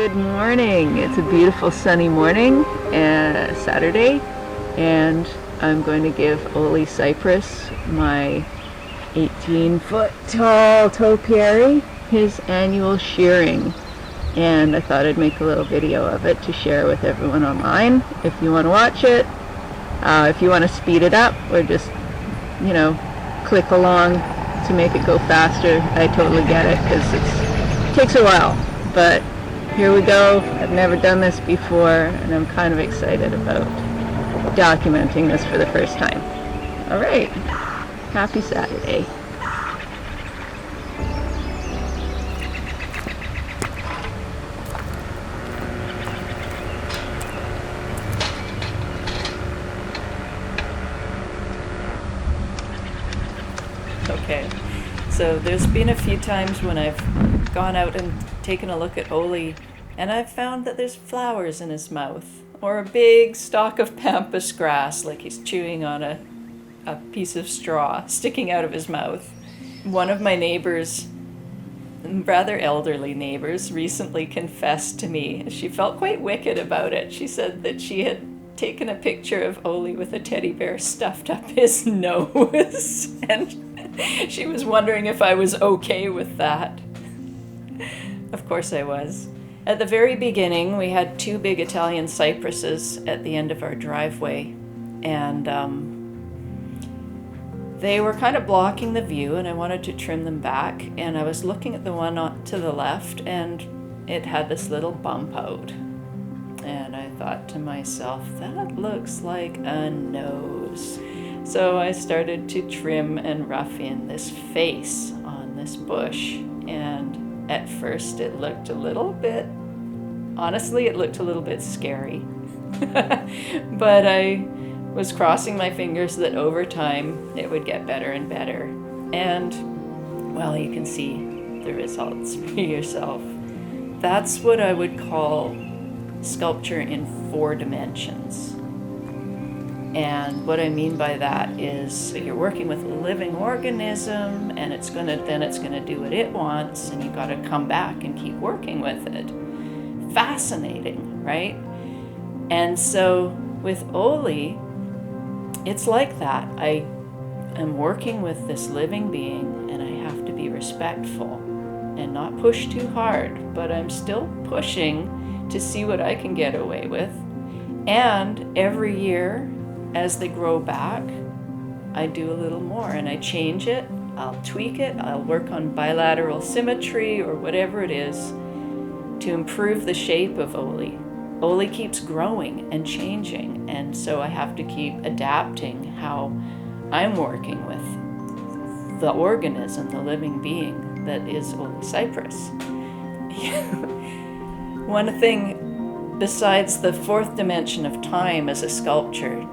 Good morning. It's a beautiful sunny morning, Saturday, and I'm going to give Ole Cypress, my 18-foot tall topiary, his annual shearing. And I thought I'd make a little video of it to share with everyone online. If you want to watch it, if you want to speed it up or just, click along to make it go faster, I totally get it because it takes a while. But here we go. I've never done this before, and I'm kind of excited about documenting this for the first time. All right. Happy Saturday. Okay, so there's been a few times when I've gone out and taken a look at Ole, and I've found that there's flowers in his mouth, or a big stalk of pampas grass, like he's chewing on a piece of straw sticking out of his mouth. One of my neighbors, rather elderly neighbors, recently confessed to me. She felt quite wicked about it. She said that she had taken a picture of Ole with a teddy bear stuffed up his nose, and she was wondering if I was okay with that. Of course I was. At the very beginning, we had two big Italian cypresses at the end of our driveway, and they were kind of blocking the view, and I wanted to trim them back, and I was looking at the one to the left, and it had this little bump out. And I thought to myself, that looks like a nose. So I started to trim and rough in this face on this bush, and at first it looked a little bit scary. But I was crossing my fingers that over time it would get better and better. And, well, you can see the results for yourself. That's what I would call sculpture in 4 dimensions. And what I mean by that is that you're working with a living organism, and it's gonna do what it wants, and you've got to come back and keep working with it. Fascinating, right? And so with Ole, it's like that. I am working with this living being, and I have to be respectful and not push too hard, but I'm still pushing to see what I can get away with. And every year, as they grow back, I do a little more, and I change it, I'll tweak it, I'll work on bilateral symmetry or whatever it is to improve the shape of Ole. Ole keeps growing and changing, and so I have to keep adapting how I'm working with the organism, the living being that is Ole Cypress. One thing besides the 4th dimension of time as a sculpture,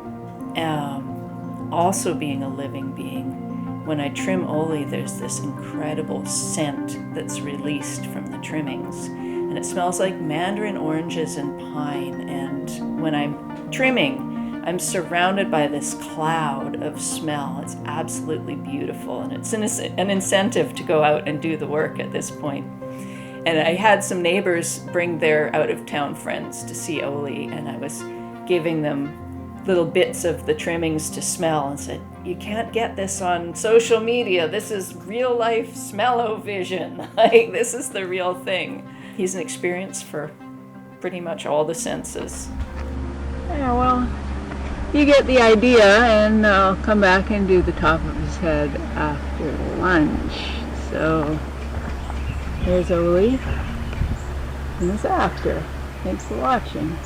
also being a living being, when I trim Ole, there's this incredible scent that's released from the trimmings, and it smells like mandarin oranges and pine. And when I'm trimming, I'm surrounded by this cloud of smell. It's absolutely beautiful, and it's an incentive to go out and do the work at this point. And I had some neighbors bring their out-of-town friends to see Ole, and I was giving them little bits of the trimmings to smell and said, you can't get this on social media. This is real life smell-o-vision. Like, this is the real thing. He's an experience for pretty much all the senses. Yeah, well, you get the idea, and I'll come back and do the top of his head after lunch. So here's Ole, and this after. Thanks for watching.